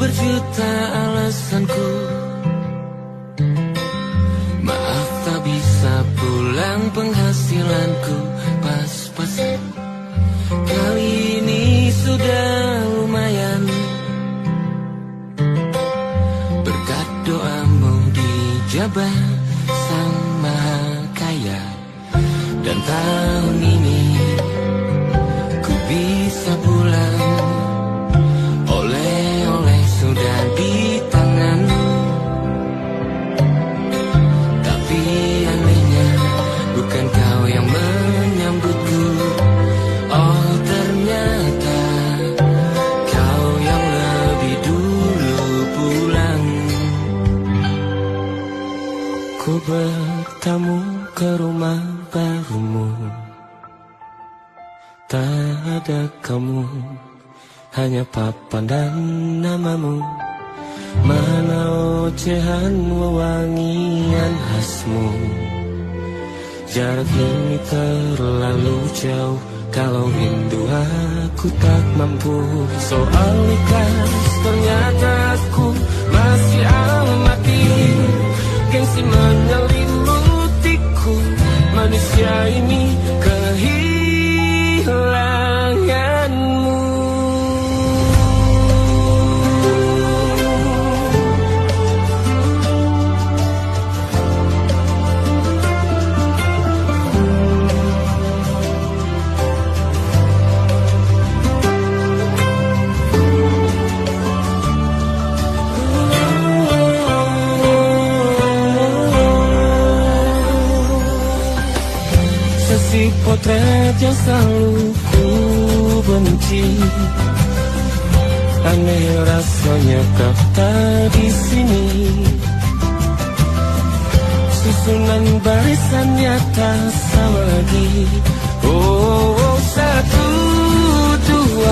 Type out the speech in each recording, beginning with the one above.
berjuta alasanku, maaf tak bisa pulang, penghasilanku pas-pasan. Kali ini sudah lumayan, berkat doamu dijabah Sang Maha Kaya. Dan tahun ini ku bisa pulang, oleh-oleh sudah di tangan. Tapi anehnya bukan kau yang menyambutku, oh ternyata kau yang lebih dulu pulang. Ku bertamu ke rumah barumu, tak ada kamu, hanya papan dan namamu. Mana ocehan wewangian khasmu, jarak ini terlalu jauh, kalau rindu aku tak mampu. Soal ikhlas ternyata aku masih amati, gengsi menyelimutiku, manusia ini kehilanganmu. Sesi potret yang selalu ku benci, aneh rasanya kau tak di sini. Susunan barisannya tak sama lagi. Oh, 1, 2,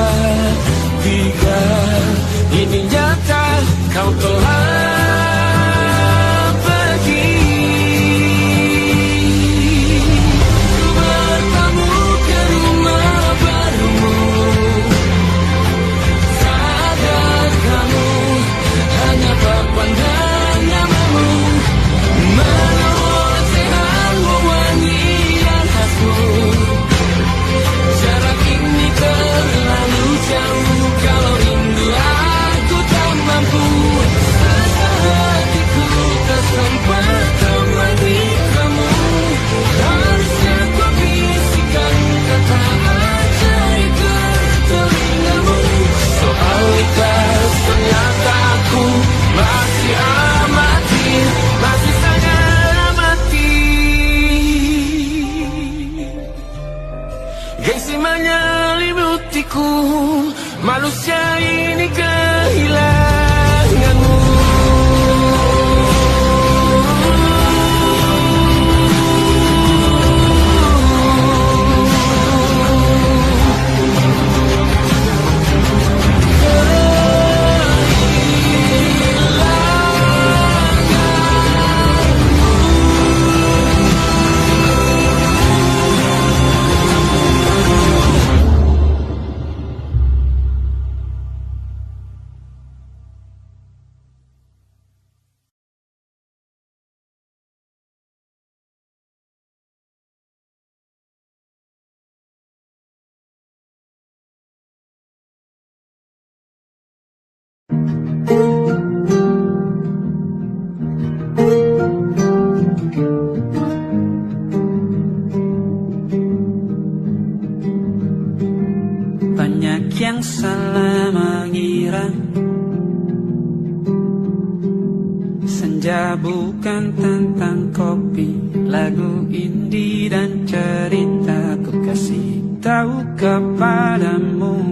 3, ini nyata kau telah manusia ini kehilanganmu. Banyak yang salah mengira senja bukan tentang kopi, lagu indie dan cerita. Ku kasih tahu kepadamu,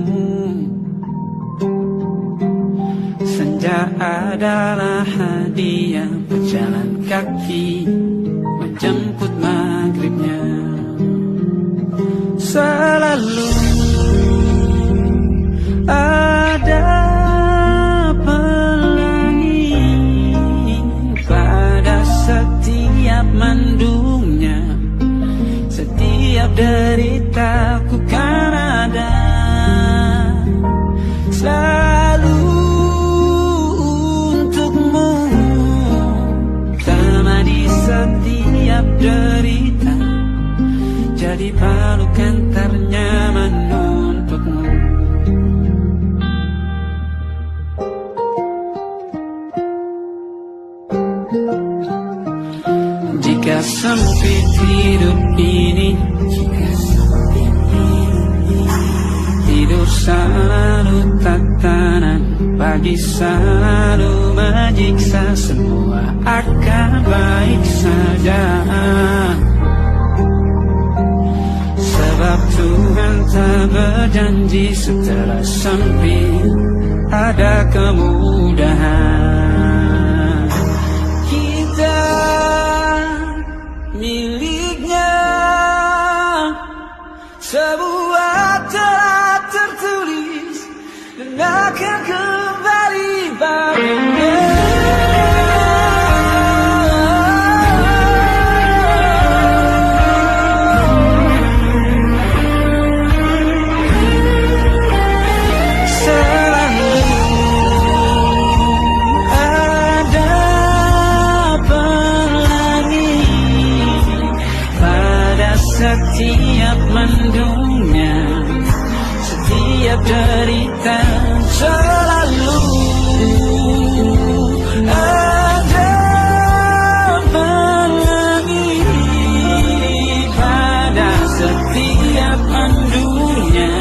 senja adalah hadiah berjalan kaki menjemput maghribnya. Selalu ada pelangi pada setiap mendungnya, setiap deritaku kan ada selalu derita, jadi pelukan ternyaman untukmu. Jika sempit hidup ini, tidur selalu tatanan, pagi selalu menyiksa, semua akan baik saja. Sebab Tuhan tak berjanji setelah sempit ada kemudahan. Kita miliknya, sebuah telah tertulis dan akan kembali baginya. Setiap mendungnya, setiap derita, selalu ada pelangi. Pada setiap mendungnya,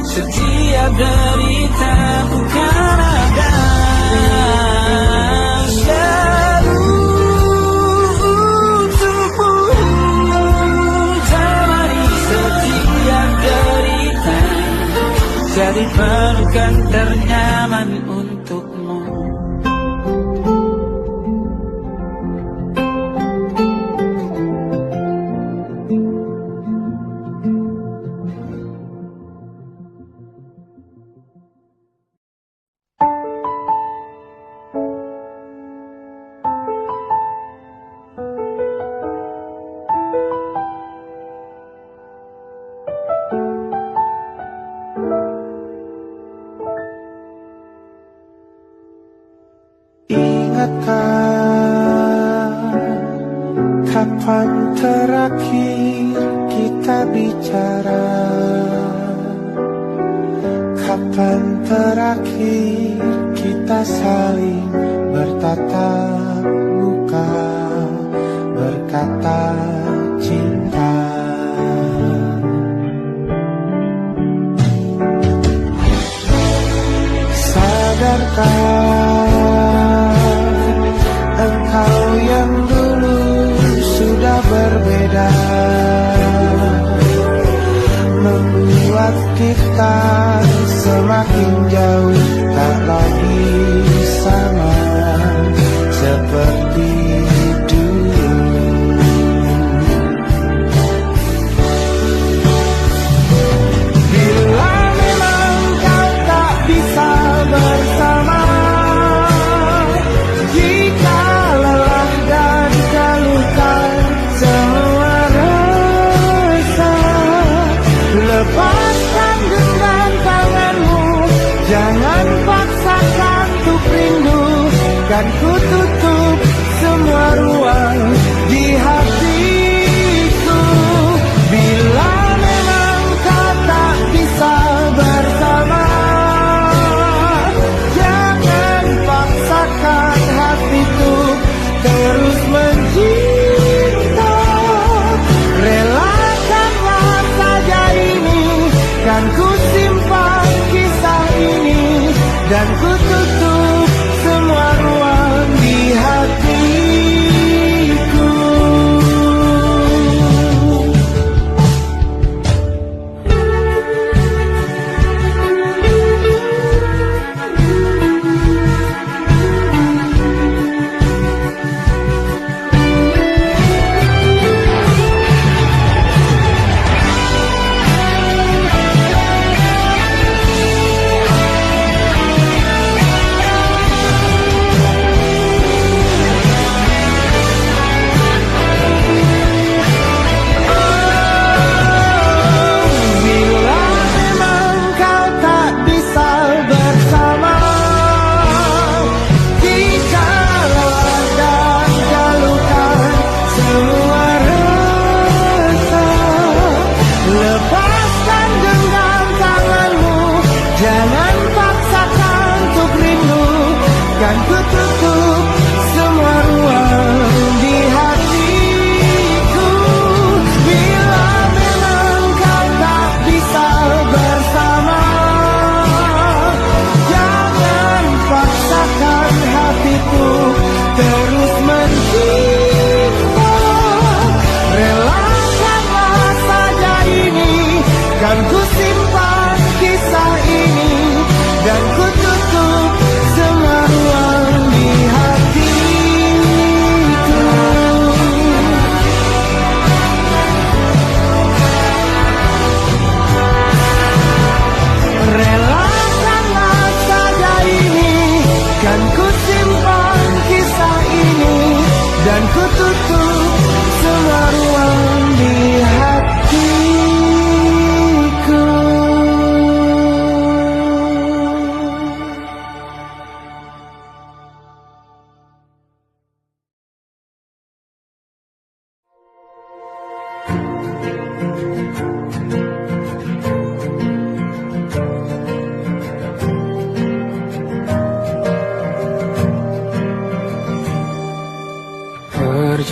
setiap derita, bukan ada. Jadi pelukan ternyaman untukmu. Kapan terakhir kita bicara? Kapan terakhir kita saling bertatap muka, berkata cinta? Sadarkah engkau yang dulu sudah berbeda, membuat kita semakin jauh, tak lagi sama seperti dulu. Bila memang kau tak bisa bersama, jika lelah dan keluhkan semua rasa, lepaskan genggam tanganmu, jangan paksakan untuk rindu, kan ku tutup semua ruang di hatiku. Bila memang kau tak bisa bersama, jangan paksakan hatiku terus mencinta. Relakanlah saja ini, kan ku simpan kisah ini, dan ku tutup semua ruang di hatiku.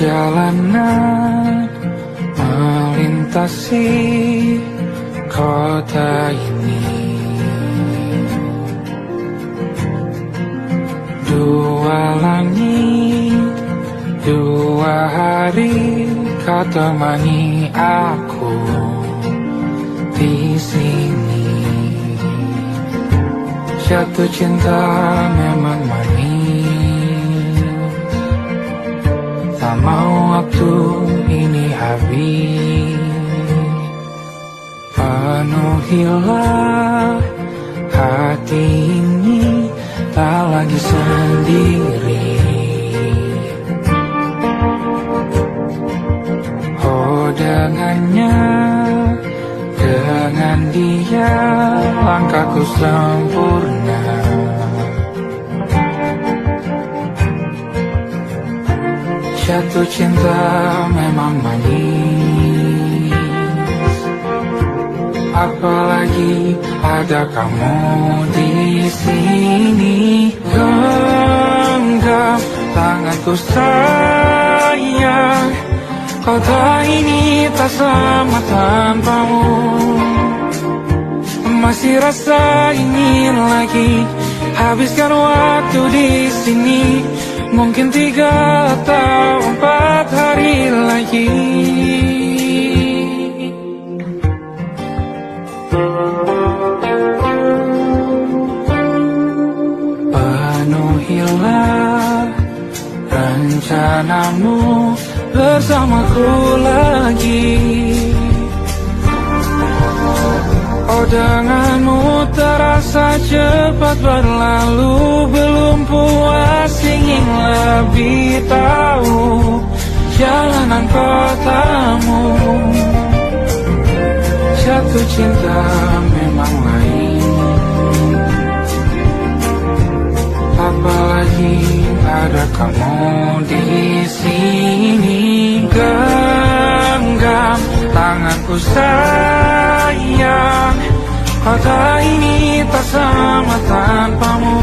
Perjalanan melintasi kota ini, dua langit, dua hari kau temani aku di sini. Jatuh cinta memang manis, tak mau waktu ini habis. Penuhilah hati ini, tak lagi sendiri. Oh dengannya, dengan dia langkahku sempurna. Jatuh cinta memang manis, apalagi ada kamu di sini. Genggam tanganku sayang, kota ini tak sama tanpamu. Masih rasa ingin lagi habiskan waktu di sini. Mungkin 3 atau 4 hari lagi. Penuhilah rencanamu bersamaku lagi. Oh denganmu terasa cepat berlalu, belum puas ingin lebih tahu jalanan kotamu. Jatuh cinta memang lain, apalagi ada kamu di sini. Genggam tanganku sayang, kota ini tak sama tanpamu.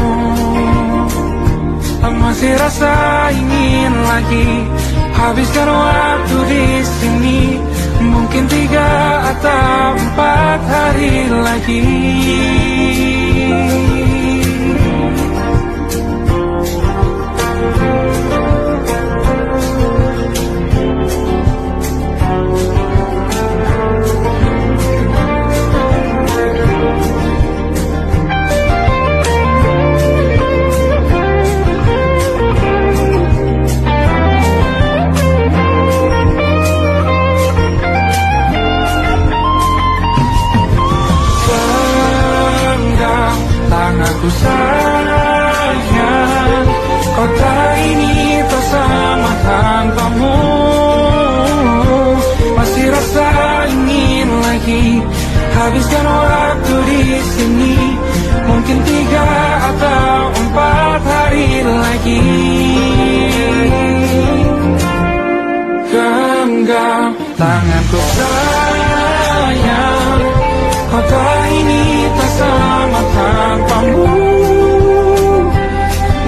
Masih rasa ingin lagi habiskan waktu di sini. Mungkin 3 atau 4 hari lagi. Aku sayang, kota ini tak sama tanpamu. Masih rasa ingin lagi habiskan waktu di sini. Mungkin 3 atau 4 hari lagi. Genggam tanganku sayang, kota ini tak sama tanpamu.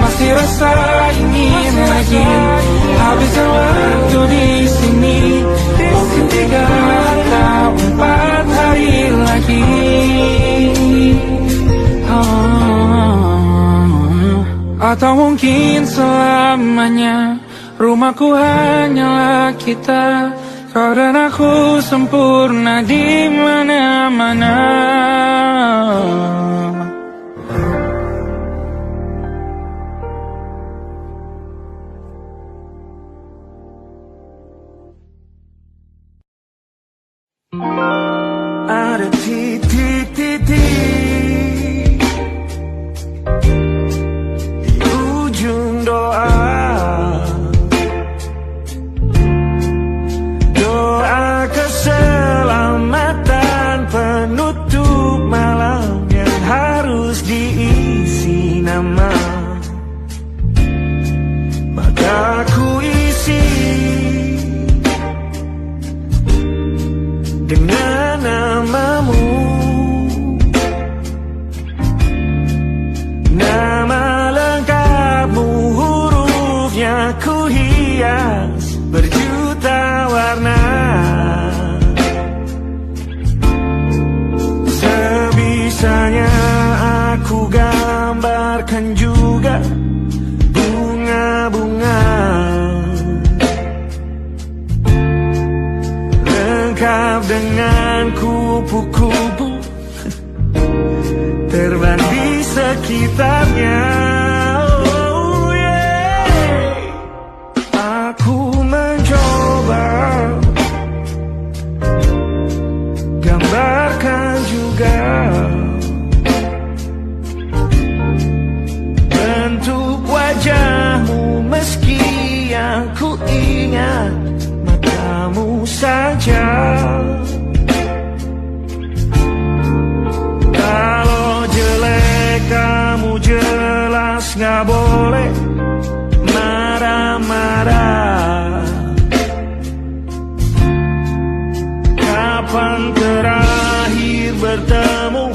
Masih rasa ingin lagi habiskan waktu di sini. Mungkin 3 atau 4 hari lagi. Atau mungkin selamanya. Rumahku hanyalah kita, kau dan aku sempurna di mana-mana. Ada titik-titik di ujung doa. Doa keselamatan penutup malam yang harus diisi nama. Maka ku isi dengan namamu. juga bunga-bunga lengkap dengan kupu-kupu terbang di sekitarnya. Oh yeah. Aku mencoba gambarkan juga bentuk wajahmu, meski yang ku ingat matamu saja. Kalau jelek kamu jelas gak boleh marah-marah. Kapan terakhir bertemu,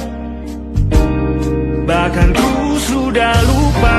bahkan ku sudah lupa.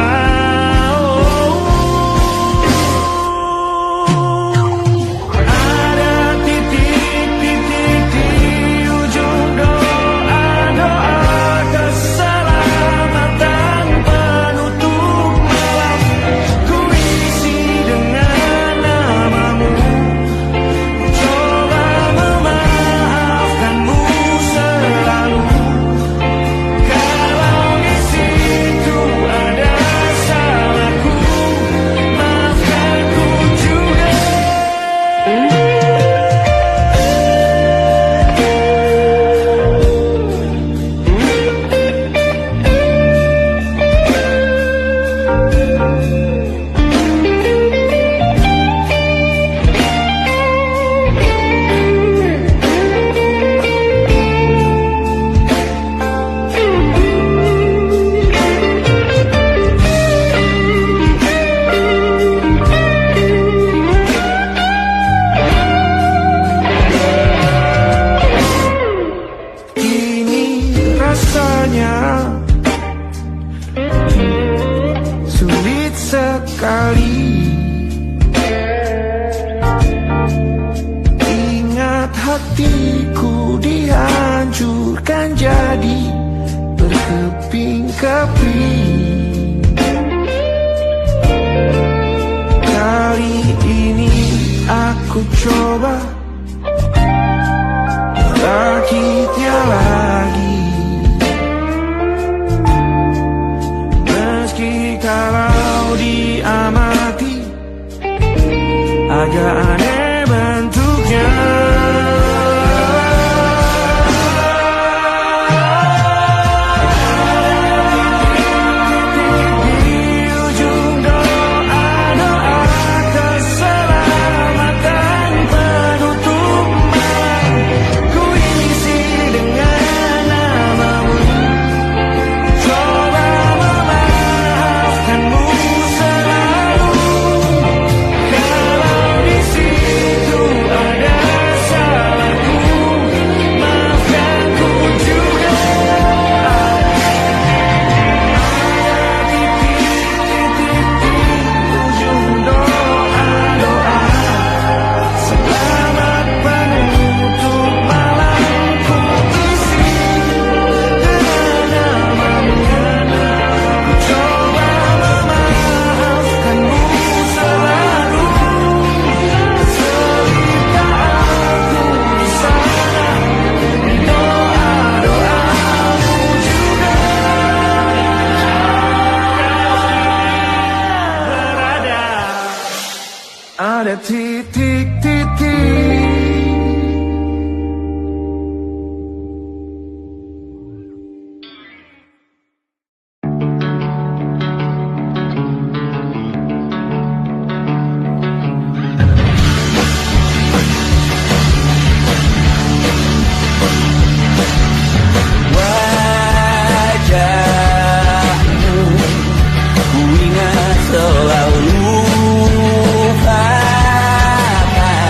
Sulit sekali ingat hatiku dihancurkan jadi berkeping-keping. Kali ini aku coba merakitnya lagi. Kalau diamati agak aneh bentuknya. Di ujung doa-doa keselamatan penutup malam, ku isi dengan namamu. Coba memaafkanmu selalu. Kalau di situ ada salahku, maafkanku juga. Ada titik-titik di ujung doa-doa, selamat penutup malam, ku isi dengan namamu. Coba memaafkanmu selalu. Selita aku di sana, di doa-doamu juga. Berada ada titik-titik. Wajahmu ku ingat selalu, Papa.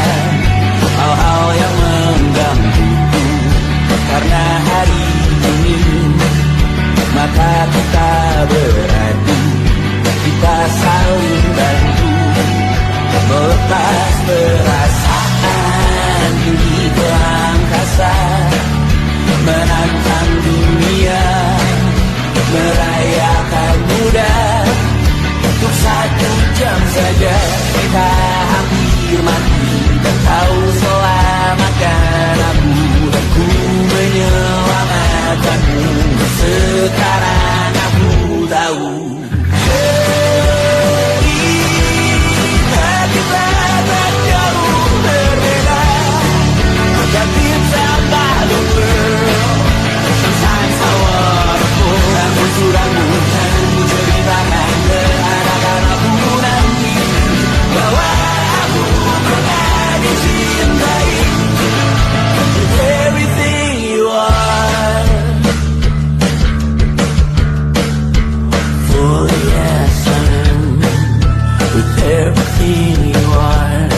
hampir mati dan kau selamatkan aku, dan ku menyelamatkanmu. Sekarang aku tahu cerita kita tak jauh berbeda. Tapi tambah the world, sometimes I wanna fall. Kamu sudah bukan menceritakan ke anak-anakku nanti bahwa aku pernah dicintai. With everything you are, fully as I am. With everything you are,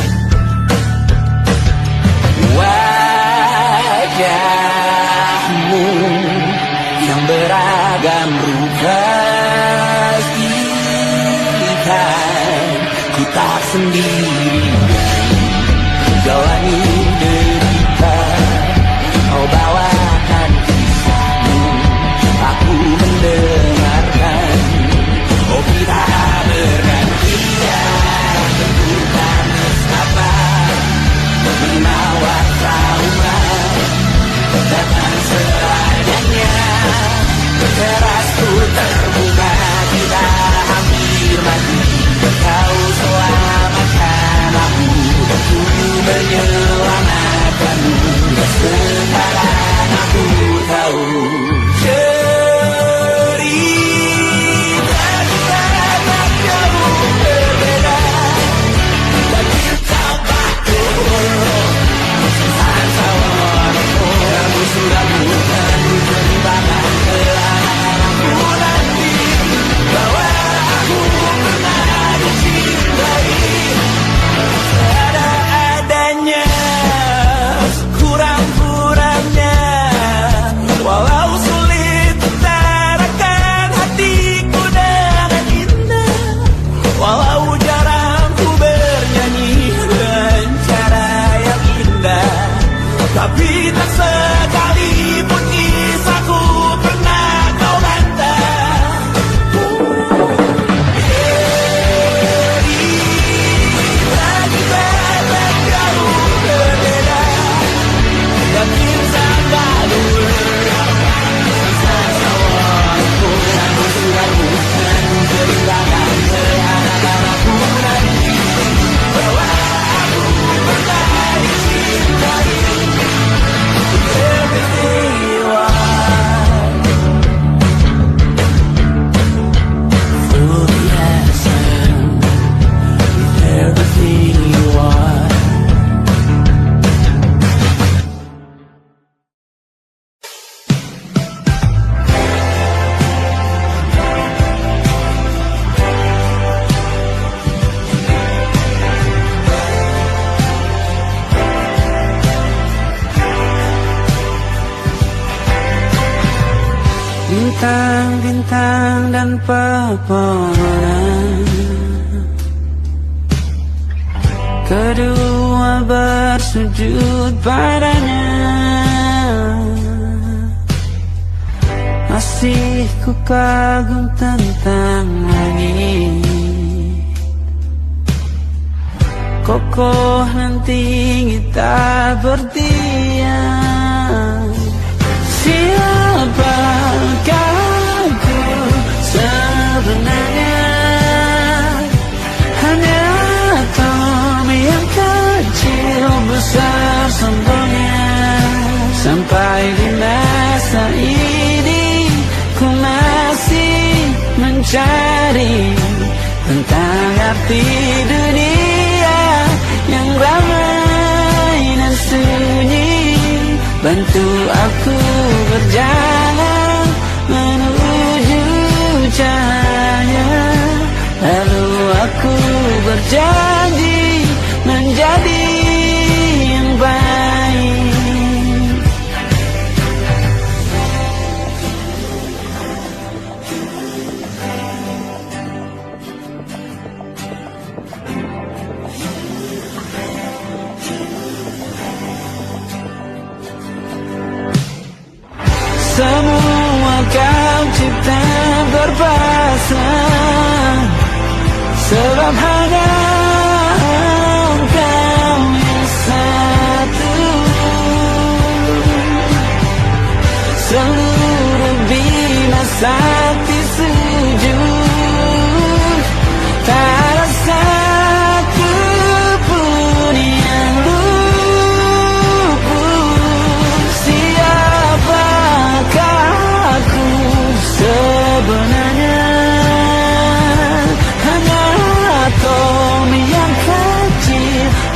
wajahmu yang beragam rupa ikan, ku tak sendirian jalani derita. Kau bawakan kisahmu, aku mendengarkan. Oh kita bergantian, tentukan nestapa menawar trauma datang seadanya. Terasku terbuka, kita hampir mati. Kau selamatkan aku, ku menyelamatkanmu. Sekarang aku tahu cerita kita tak jauh berbeda. Dan kita bakal kamu sudah bukan menceritakan ke anak-anakku nanti bahwa aku pernah dicintai. Ada-adanya, kurang-kurangnya, walau sulit utarakan hatiku dengan indah. Walau jarang ku bernyanyi dengan cara yang indah, tapi tak sekalipun kisahku pernah kau bantah. Cerita kita tak jauh berbeda, dan kita baru kamu sudah bukan menceritakan ke anak-anakku nanti bahwa aku pernah dicintai. Everything you are, fully as I am. With everything you are. Bintang-bintang dan pepohonan, kedua bersujud padanya. Masih ku kagum tentang langit, kokoh dan tinggi tak berdiam. Siapakah aku sebenarnya? Hanya atom yang kecil besar sombongnya. Sampai di masa ini ku masih mencari tentang arti dunia yang ramai dan sunyi. Bantu aku berjalan menuju cahaya, lalu aku berjanji menjadi yang baik. Semua kau cipta berpasang, sebab hanya engkau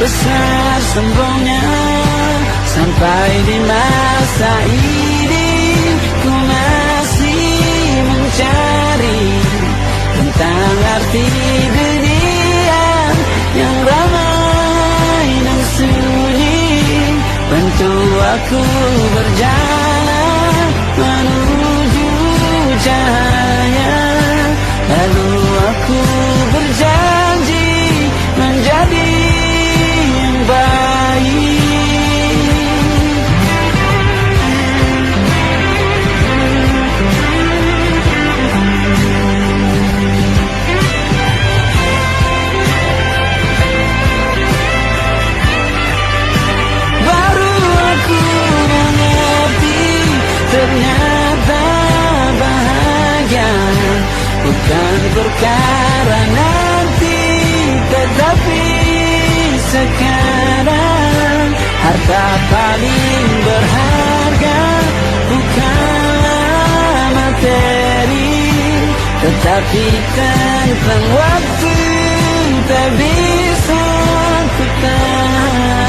besar sombongnya. Sampai di masa ini ku masih mencari tentang arti dunia yang ramai dan sunyi. Bantu aku berjalan menuju cahaya, lalu aku berjanji menjadi yang baik. Baru aku mengerti ternyata bahagia bukan perkara nanti, tetapi sekarang. Harta paling berharga bukanlah materi, tetapi tentang waktu tak bisa ku tahan.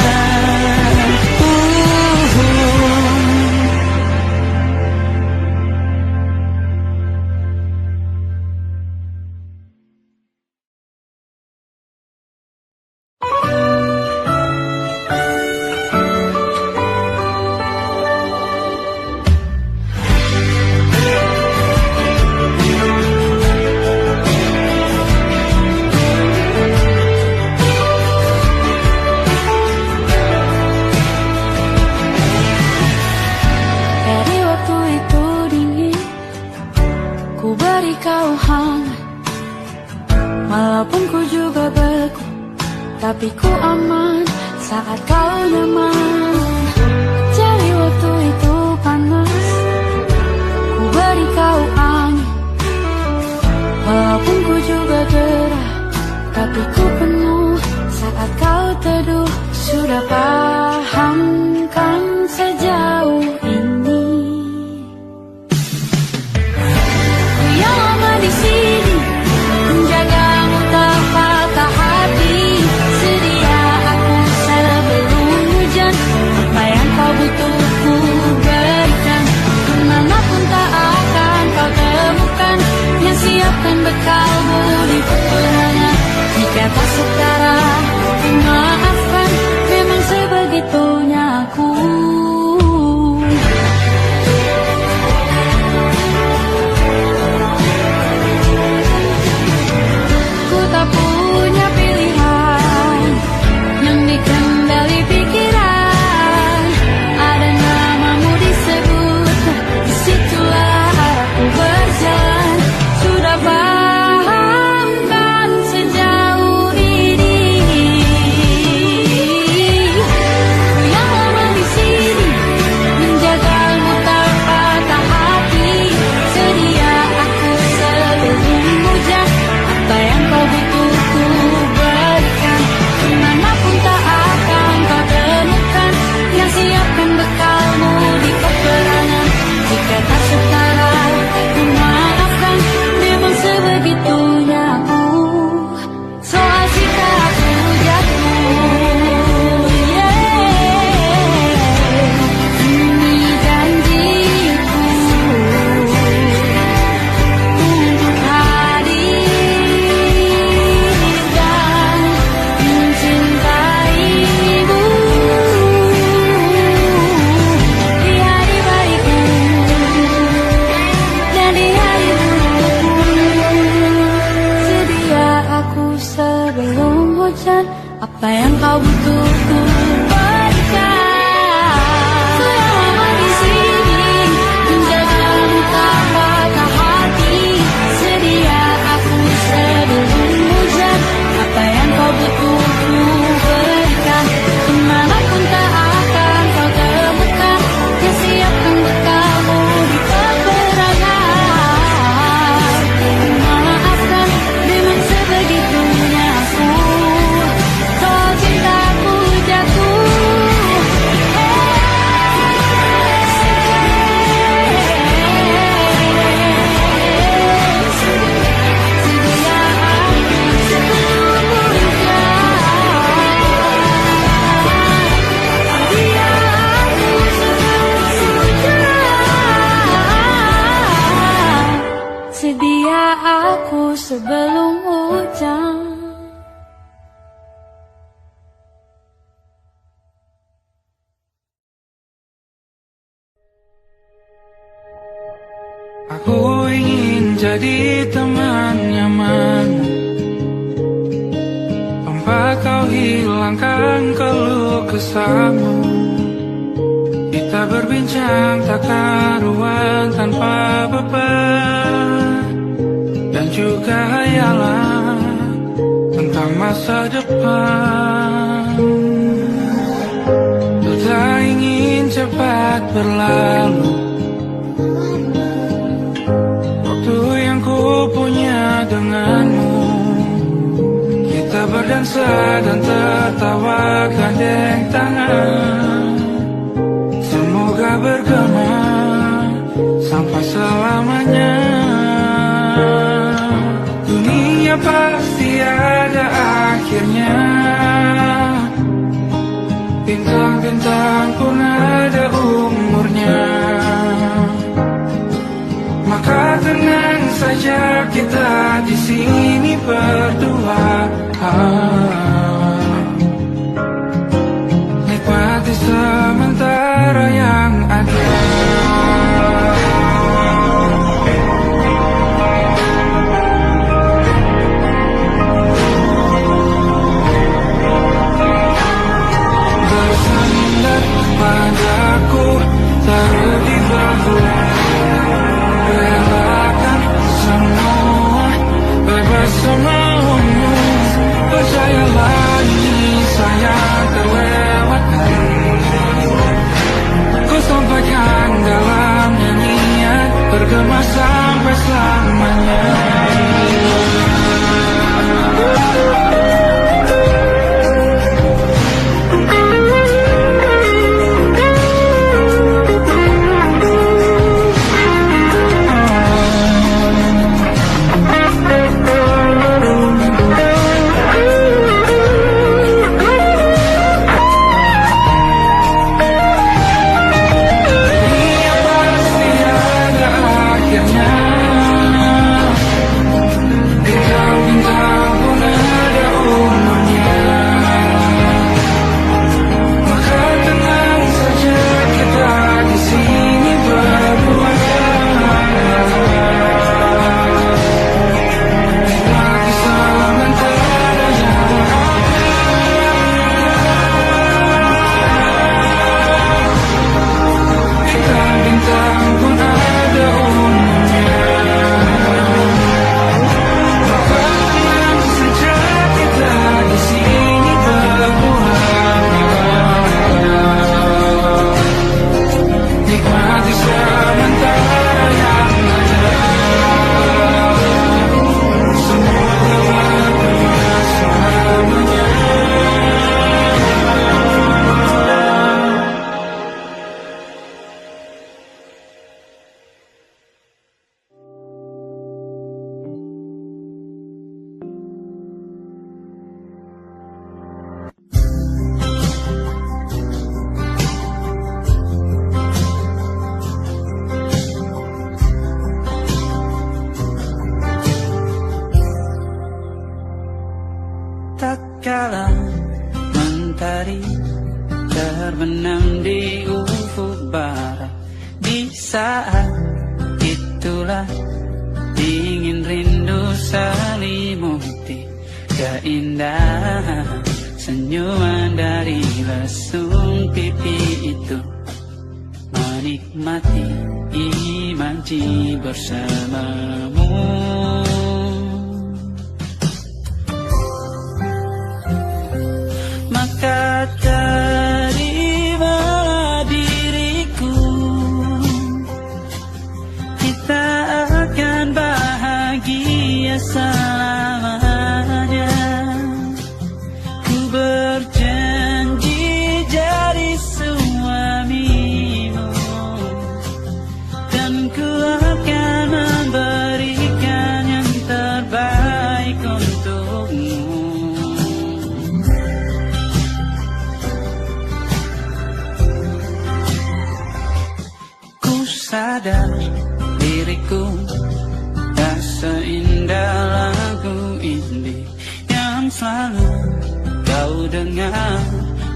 Dari waktu itu dingin, ku beri kau hangat. Walaupun ku juga beku, tapi ku aman saat kau nyaman. Dari waktu itu panas, ku beri kau angin. Walaupun ku juga gerah, tapi ku penuh saat kau teduh. Sudah paham kan sejauh ini? Ku yang lama di sini, menjagamu tak patah hati. Sedia aku sebelum hujan, apa yang kau butuh ku berikan. Kemanapun tak akan kau temukan, yang siapkan bekalmu di peperangan. Jika tak setara, ku maafkan, memang sebegitunya aku. Ku tak punya pilihan yang dikendali pikiran. Ada namamu disebut, disitulah arahku berjalan. Sudah paham kan sejauh ini? Ku yang lama di sini, menjagamu tak patah hati. Sedia aku sebelum hujan, apa yang kau butuh ku berikan. Kemanapun tak akan kau temukan, yang siapkan bekalmu di peperangan. Jika tak setara, ku maafkan, memang sebegitunya aku. Soal sikap aku jatuh, ini janjiku untuk hadir dan mencintaimu di hari baikku dan di hari burukku. Sedia aku sebelum hujan, apa yang kau butuh ku berikan. Ku yang lama di sini, menjagamu tak patah hati. Sedia aku sebelum hujan, apa yang kau butuh ku berikan. Kemanapun tak akan kau temukan, yang siapkan bekalmu di peperangan. Maafkan, memang sebegitunya aku. Kau cintaku jatuh. hujan. Aku ingin jadi teman nyaman, tempat kau hilangkan keluh kesahmu. Kita berbincang tak karuan tanpa beban, dan juga hayalan tentang masa depan. Ku tak ingin cepat berlalu, waktu yang ku punya denganmu. Kita berdansa dan tertawa gandeng tangan, semoga bergema sampai selamanya. Dunia pasti ada akhirnya, bintang-bintang pun ada umurnya. Maka tenang saja kita di sini berdua, nikmati sementara yang ada. Bersandar padaku, taruh di bahu, relakan semua, bebas semaumu. Percayalah ini saya terlewatkan, ku sampaikan dalam nyanyian, bergema sampai selamanya. Tatkala mentari terbenam di ufuk barat, di saat itulah dingin rindu selimuti keindahan senyuman dari lesung pipi itu. Menikmati imaji bersamamu, maka terimalah diriku, kita akan bahagia selamanya. Ku berjanji jadi suamimu, dan ku akan memberikan yang terbaik untukmu. Sadar diriku tak seindah lagu ini, selalu kau dengar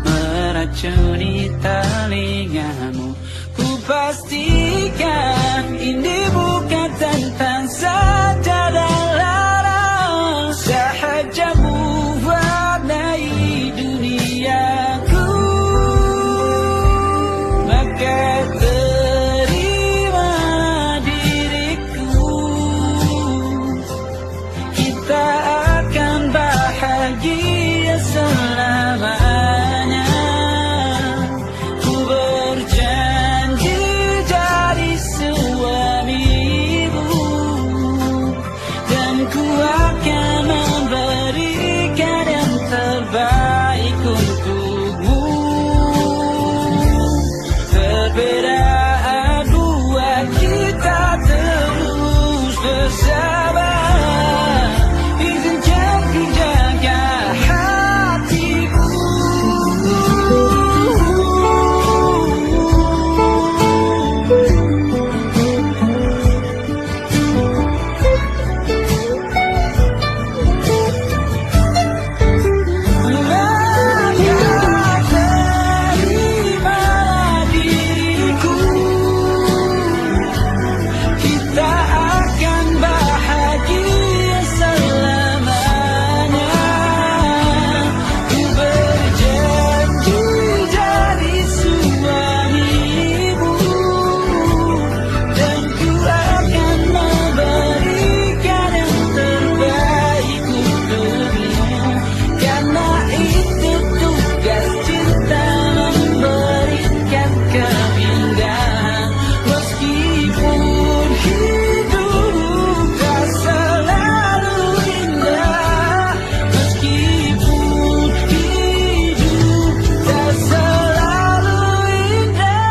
meracuni telingamu. Ku pastikan ini bukan tentang saja dan lara, sahaja mewarnai duniaku. Maka terima diriku, kita akan bahagia selamanya. Ku berjanji jadi suamimu, dan ku akan memberikan yang terbaik untukmu. Perbedaan buat kita terus bersama. Izinkan ku jaga hatimu. Terima diriku, kita akan bahagia selamanya. Ku berjanji jadi suamimu, dan ku akan memberikan yang terbaik untukmu. Karena itu tugas cinta, memberikan keindahan. Meskipun hidup tak selalu indah, meskipun hidup tak selalu indah.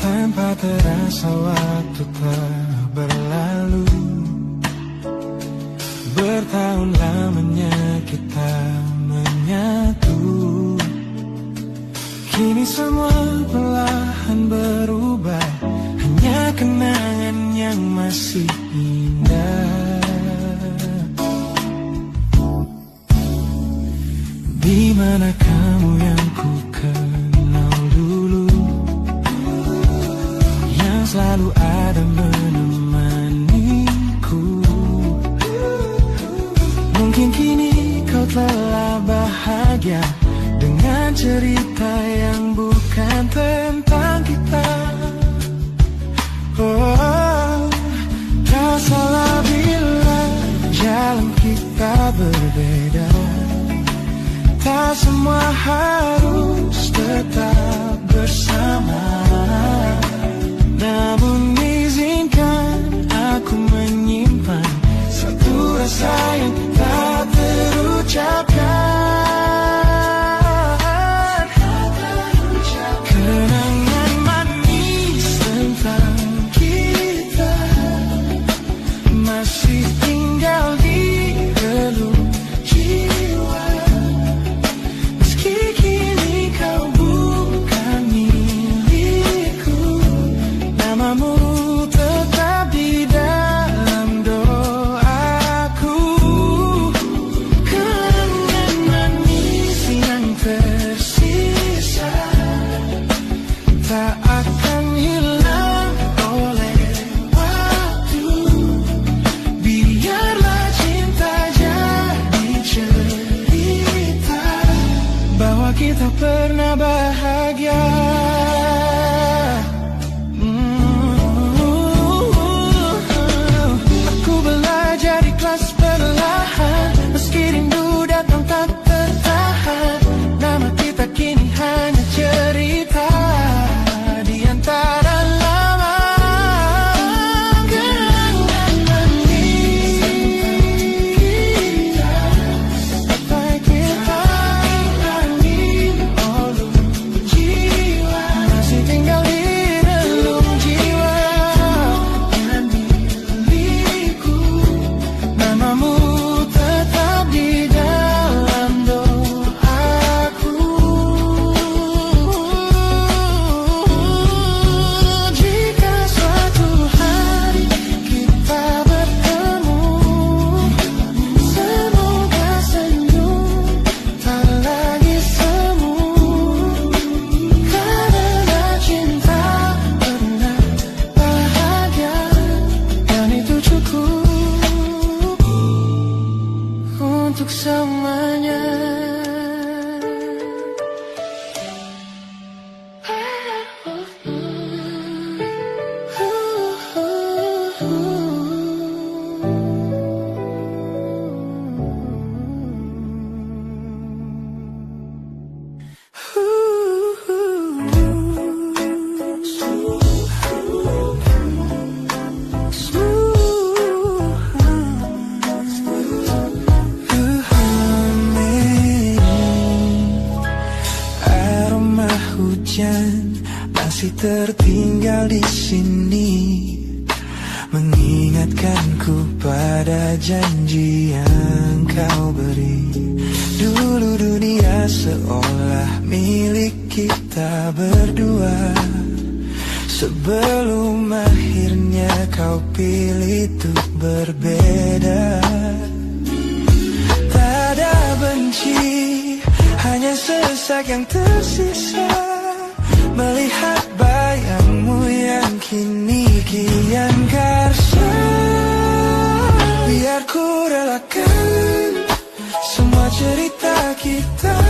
Tanpa terasa waktu telah berlalu, bertahun lamanya kita menyatu. Kini semua perlahan berubah, hanya kenangan yang masih indah. Di mana kamu yang ku kenal dulu, yang selalu ada menemaniku. Mungkin kini kau telah bahagia dengan cerita yang bukan tentang kita. Oh, tak salah bila jalan kita berbeda. Tak semua harus tetap bersama. Namun izinkan aku menyimpan satu rasa yang tak terucapkan. Kenangan manis tentang kita masih tinggal di relung jiwa. Meski kini kau bukan milikku, namamu tetap di dalam doaku. Kenangan manis yang tersisa tak akan hilang oleh waktu. Biarlah cinta jadi cerita bahwa kita pernah bahagia. Aku belajar ikhlas perlahan, meski rindu datang tak tertahan. Nama kita kini hanya cerita di antara lama. Kenangan manis tentang kita, apa kita ingin semuanya. Aroma hujan masih tertinggal di sini, mengingatkanku pada janji yang kau beri. Dulu dunia seolah milik kita berdua, sebelum akhirnya kau pilih untuk berbeda. Tak ada benci, hanya sesak yang tersisa, melihat bayangmu yang kini kian karsa. Biar ku relakan semua cerita kita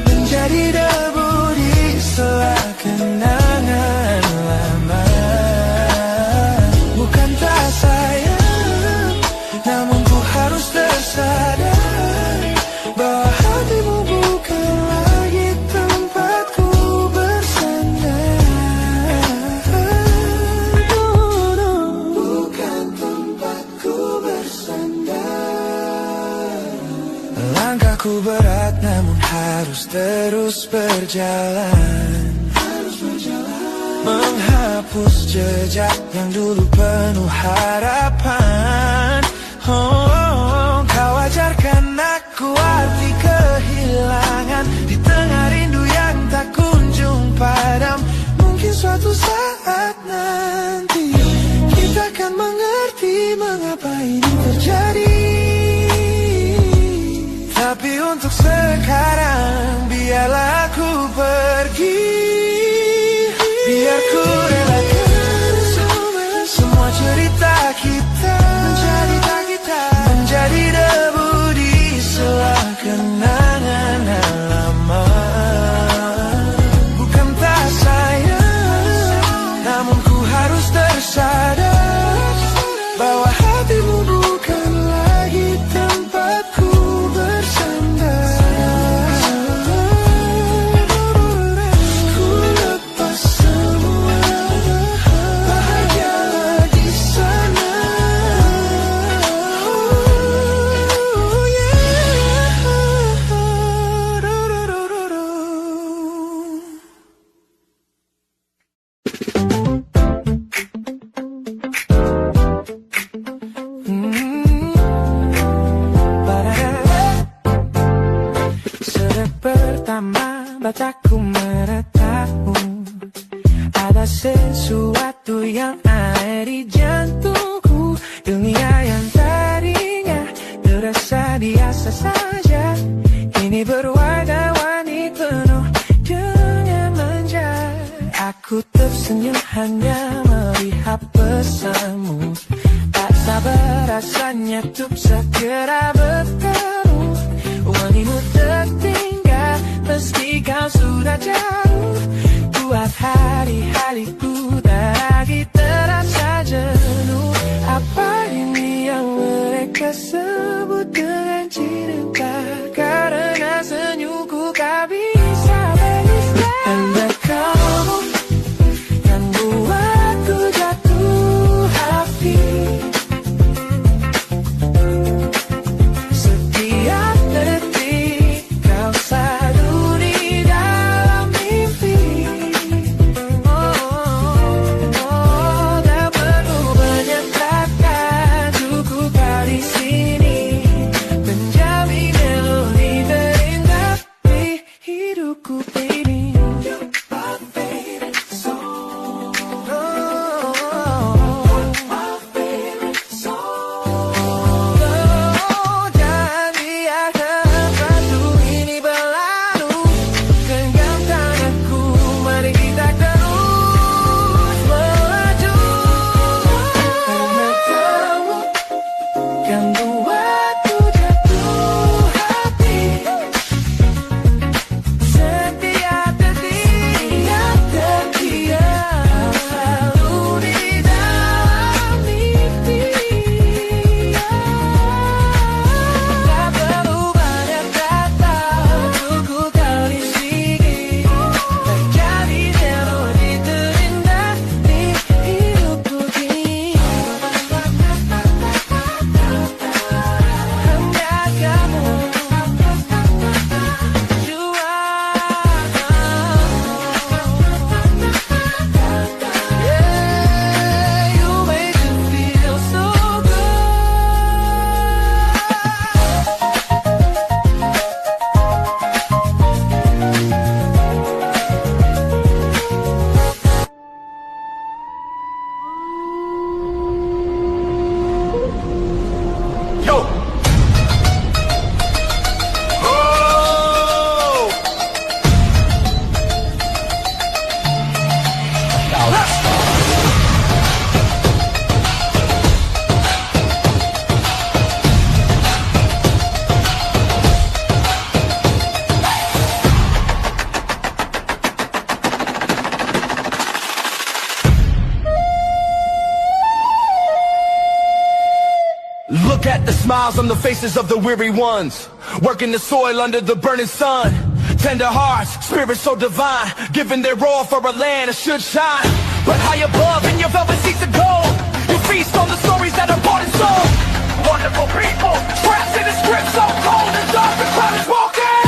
menjadi debu di sela kenangan lama. Bukan tak sayang, namun ku harus tersadar bahwa hatimu bukan lagi tempatku bersandar. Bukan tempatku bersandar. Langkahku berat namun harus terus berjalan, menghapus jejak yang dulu penuh harapan. Oh, kau ajarkan aku arti kehilangan di tengah rindu yang tak kunjung padam. Mungkin suatu saat nanti kita akan mengerti mengapa ini terjadi. Tapi untuk sekarang biarlah aku pergi. Biar ku relakan semua cerita kita menjadi debu di sela kenangan lama. Bukan tak sayang, namun ku harus tersadar bahwa hatimu bukan lagi tempatku bersandar. Ku lepas semua, bahagialah di sana. Oh yeah. Sejak pertama bacaku meratamu, ada sesuatu yang aneh di jantungku. Dunia yang tadinya terasa biasa saja, kini berwarna-warni penuh dengan manja. Aku tersenyum hanya melihat pesanmu, tak sabar rasanya untuk segera bertemu. Wangimu tertinggal meski kau sudah jauh, buat hari-hariku tak lagi terasa jenuh. Apa ini yang mereka sebut dengan cinta? Karena senyumku kau bisa beristirahat. Anda kamu yang buatku jatuh hati. Setiap detik kau selalu di dalam mimpi. Oh, tak perlu banyak Look at the smiles on the faces of the weary ones, working the soil under the burning sun. Tender hearts, spirits so divine, giving their all for a land that should shine. But high above in your velvet seats of gold, you feast on the stories that are bought and sold. Wonderful people, trapped in a script so cold and dark the crowd is walking.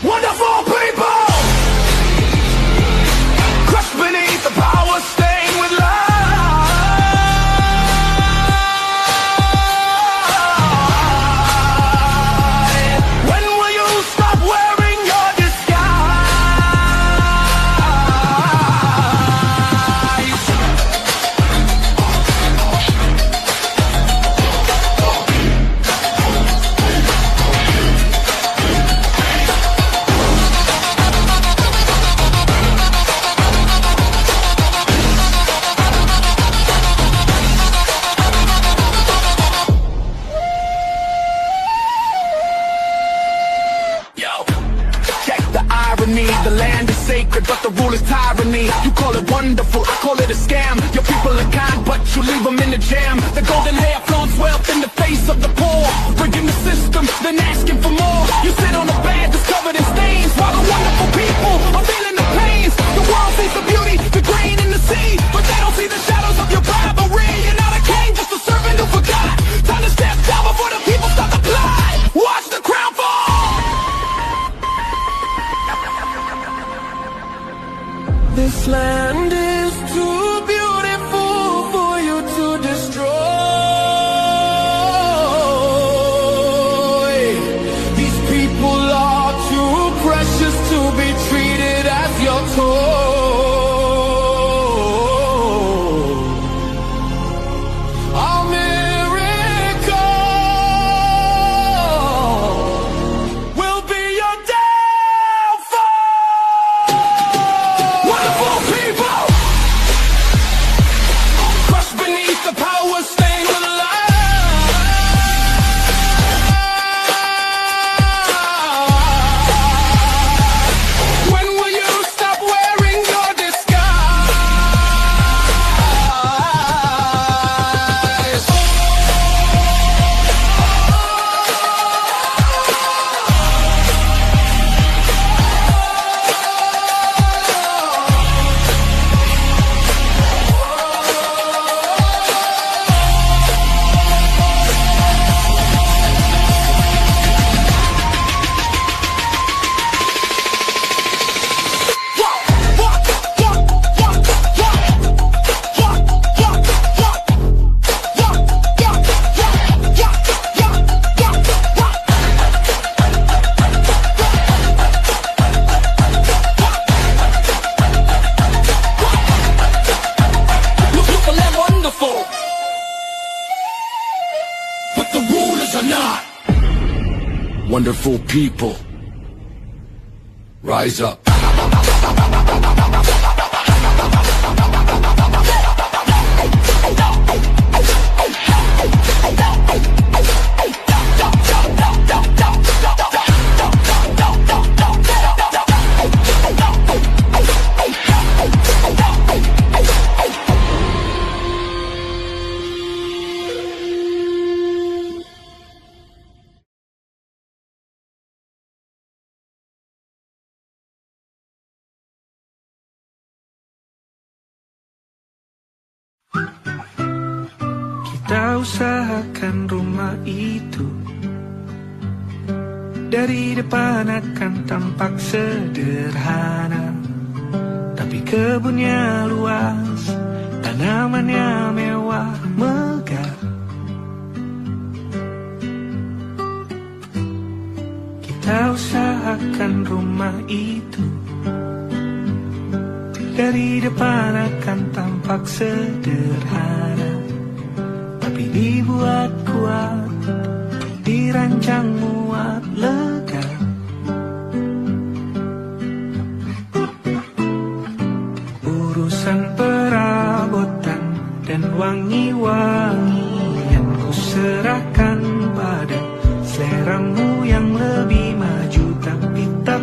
Wonderful people, crushed beneath the power, stained with light. When will you stop wearing your disguise? Yo, check the irony. The land is sacred, but the rule is tyranny. You call it wonderful, I call it a scam. Your people are kind, but you leave them in the jam. The golden hair flaunts wealth in the face of the poor, rigging the system, then asking for more. You sit on a bed that's covered in stains, while the wonderful people are feeling the pains. The world sees the beauty, the grain in the sea, but they don't see the shadows of your rivalry. You're not a king, just a servant who forgot. Time to step down before the people start to fly. Watch the crown fall. This land is too beautiful for you to destroy. These people are too precious to be treated as your toy. Our miracle will be your downfall. Wonderful people, crushed beneath the power, stained with light. When will you stop wearing your disguise? Look at them wonderful, but the rulers are not. Wonderful people, rise up. Kita usahakan rumah itu dari depan akan tampak sederhana, tapi kebunnya luas, tanamannya mewah, megah. Kita usahakan rumah itu dari depan akan tampak sederhana, tapi dibuat kuat, dirancang muat lega. Urusan perabotan dan wangi-wangian ku serahkan pada seleramu yang lebih maju, tapi tak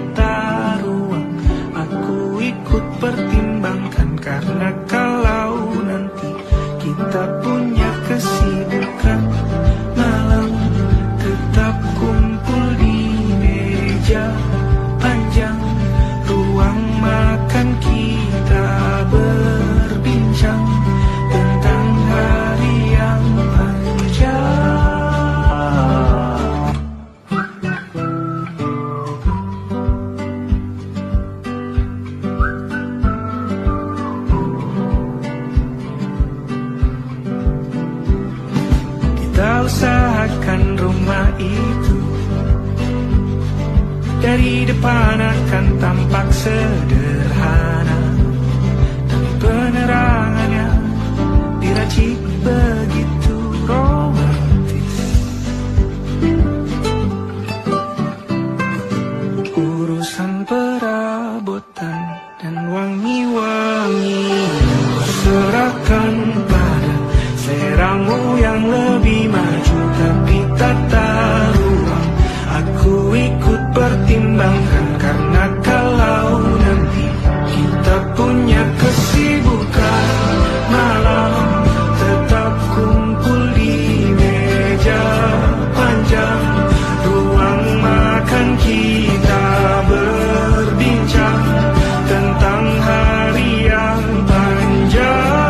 Dari depan akan tampak sederhana, tapi penerangannya diracik begitu romantis. Urusan perabotan dan wangi-wangi yang kuserahkan pada seleramu yang lebih maju, tapi tata ruang aku ikut pertimbangkan, karena kalau nanti kita punya kesibukan malam, tetap kumpul di meja panjang ruang makan, kita berbincang tentang hari yang panjang.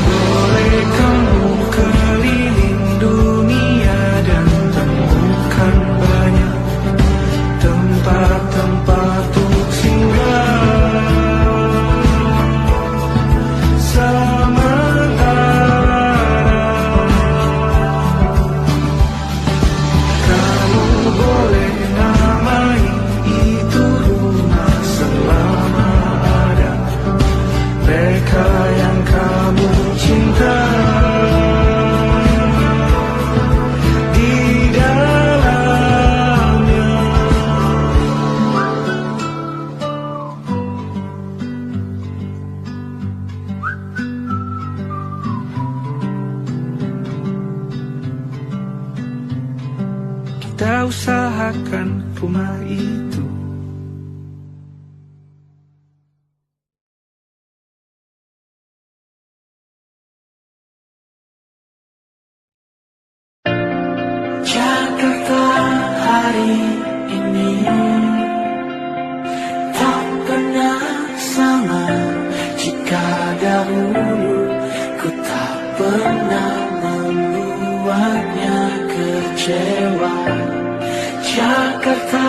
Boleh kamu keliling dunia dan temukan banyak tempat-tempat untuk singgah. Kamu boleh namai itu rumah selama ada mereka yang kamu cinta di dalamnya. Kita usahakan rumah itu. Jakarta hari ini tak pernah sama. Jika dahulu ku tak pernah membuatnya kecewa. Jakarta